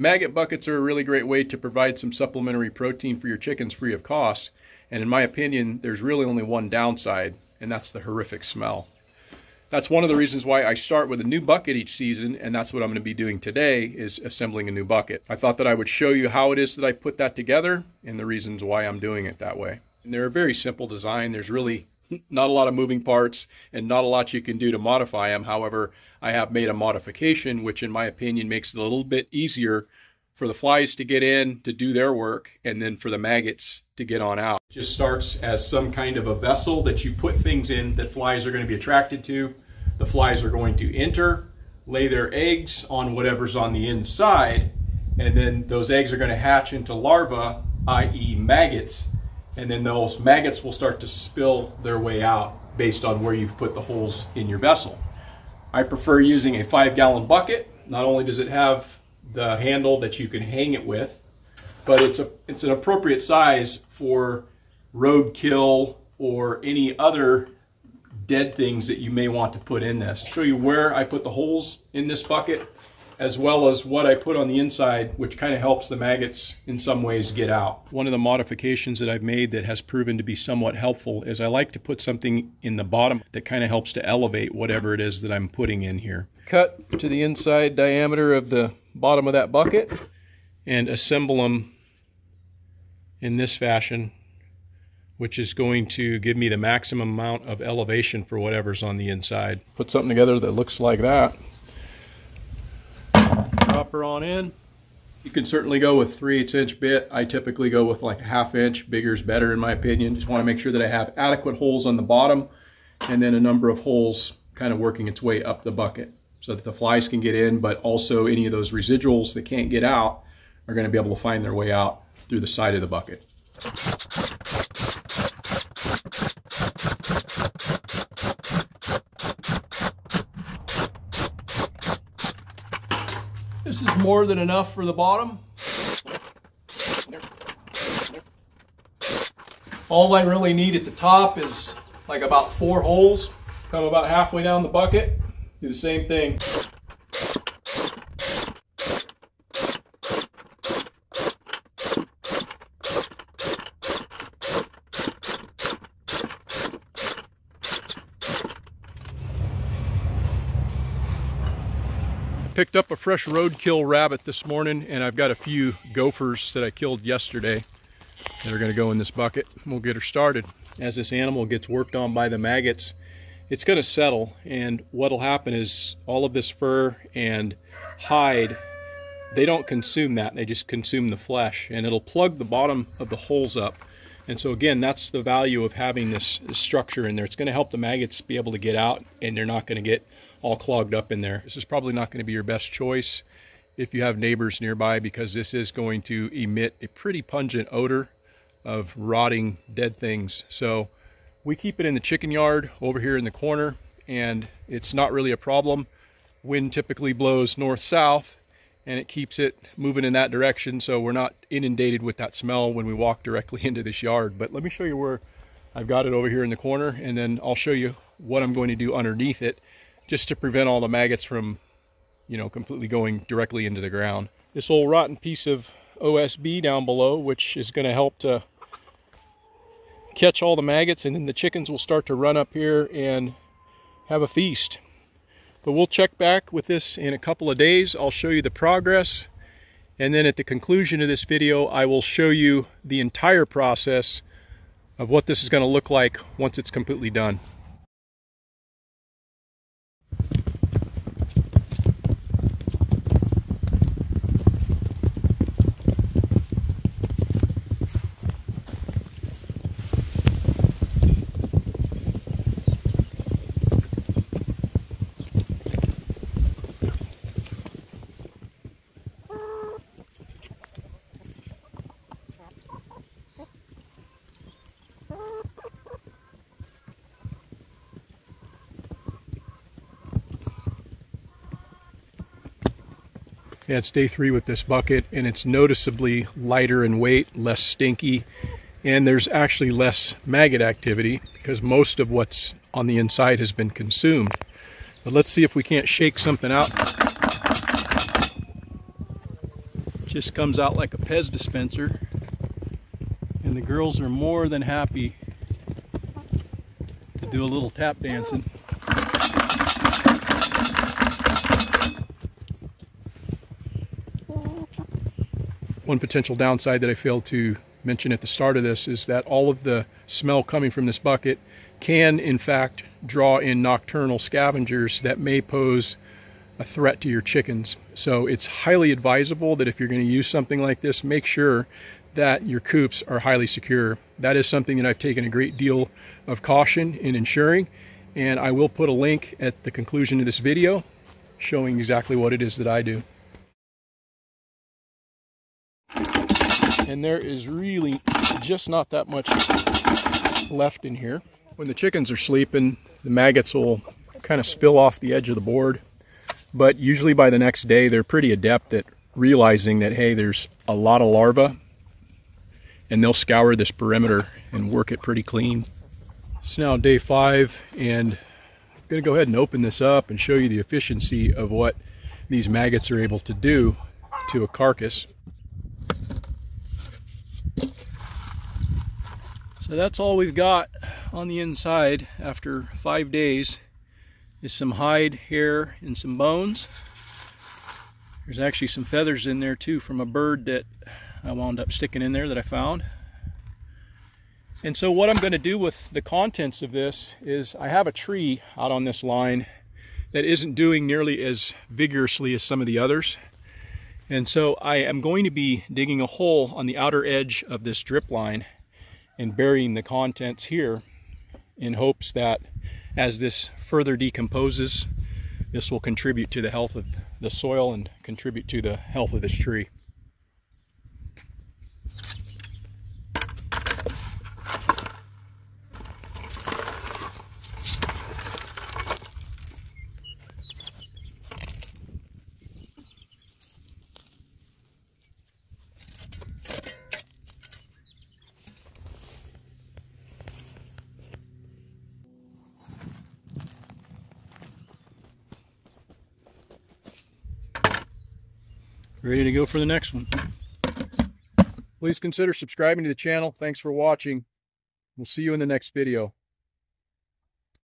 Maggot buckets are a really great way to provide some supplementary protein for your chickens free of cost. And in my opinion, there's really only one downside, and that's the horrific smell. That's one of the reasons why I start with a new bucket each season, and that's what I'm going to be doing today, is assembling a new bucket. I thought that I would show you how it is that I put that together and the reasons why I'm doing it that way. And they're a very simple design. There's really not a lot of moving parts and not a lot you can do to modify them. However, I have made a modification, which in my opinion makes it a little bit easier for the flies to get in, to do their work, and then for the maggots to get on out. It just starts as some kind of a vessel that you put things in that flies are going to be attracted to. The flies are going to enter, lay their eggs on whatever's on the inside, and then those eggs are going to hatch into larvae, i.e. maggots, and then those maggots will start to spill their way out based on where you've put the holes in your vessel. I prefer using a 5-gallon bucket. Not only does it have the handle that you can hang it with, but it's an appropriate size for roadkill or any other dead things that you may want to put in this. I'll show you where I put the holes in this bucket, as well as what I put on the inside, which kind of helps the maggots in some ways get out. One of the modifications that I've made that has proven to be somewhat helpful is I like to put something in the bottom that kind of helps to elevate whatever it is that I'm putting in here. Cut to the inside diameter of the bottom of that bucket and assemble them in this fashion, which is going to give me the maximum amount of elevation for whatever's on the inside. Put something together that looks like that. Drop her on in. You can certainly go with 3/8 inch bit. I typically go with like a 1/2 inch. Bigger is better in my opinion. Just want to make sure that I have adequate holes on the bottom and then a number of holes kind of working its way up the bucket so that the flies can get in, but also any of those residuals that can't get out are going to be able to find their way out through the side of the bucket. This is more than enough for the bottom. All I really need at the top is like about 4 holes. Come about halfway down the bucket, do the same thing. Picked up a fresh roadkill rabbit this morning, and I've got a few gophers that I killed yesterday that are going to go in this bucket. We'll get her started. As this animal gets worked on by the maggots, it's going to settle, and what'll happen is all of this fur and hide, they don't consume that, they just consume the flesh, and it'll plug the bottom of the holes up. And so again, that's the value of having this structure in there. It's going to help the maggots be able to get out, and they're not going to get all clogged up in there. This is probably not going to be your best choice if you have neighbors nearby, because this is going to emit a pretty pungent odor of rotting dead things. So we keep it in the chicken yard over here in the corner, and it's not really a problem. Wind typically blows north-south, and it keeps it moving in that direction, so we're not inundated with that smell when we walk directly into this yard. But let me show you where I've got it over here in the corner, and then I'll show you what I'm going to do underneath it, just to prevent all the maggots from, you know, completely going directly into the ground. This old rotten piece of OSB down below, which is going to help to catch all the maggots, and then the chickens will start to run up here and have a feast. But we'll check back with this in a couple of days. I'll show you the progress, and then at the conclusion of this video, I will show you the entire process of what this is going to look like once it's completely done. Yeah, it's day 3 with this bucket, and it's noticeably lighter in weight, less stinky, and there's actually less maggot activity because most of what's on the inside has been consumed. But let's see if we can't shake something out. Just comes out like a Pez dispenser, and the girls are more than happy to do a little tap dancing. One potential downside that I failed to mention at the start of this is that all of the smell coming from this bucket can in fact draw in nocturnal scavengers that may pose a threat to your chickens. So it's highly advisable that if you're going to use something like this, make sure that your coops are highly secure. That is something that I've taken a great deal of caution in ensuring, and I will put a link at the conclusion of this video showing exactly what it is that I do. And there is really just not that much left in here. When the chickens are sleeping, the maggots will kind of spill off the edge of the board. But usually by the next day, they're pretty adept at realizing that, hey, there's a lot of larvae, and they'll scour this perimeter and work it pretty clean. It's now day 5, and I'm going to go ahead and open this up and show you the efficiency of what these maggots are able to do to a carcass. So that's all we've got on the inside after 5 days. Is some hide, hair, and some bones. There's actually some feathers in there too from a bird that I wound up sticking in there that I found. And so what I'm going to do with the contents of this is I have a tree out on this line that isn't doing nearly as vigorously as some of the others. And so I am going to be digging a hole on the outer edge of this drip line and burying the contents here in hopes that as this further decomposes, this will contribute to the health of the soil and contribute to the health of this tree. Ready to go for the next one. Please consider subscribing to the channel. Thanks for watching. We'll see you in the next video.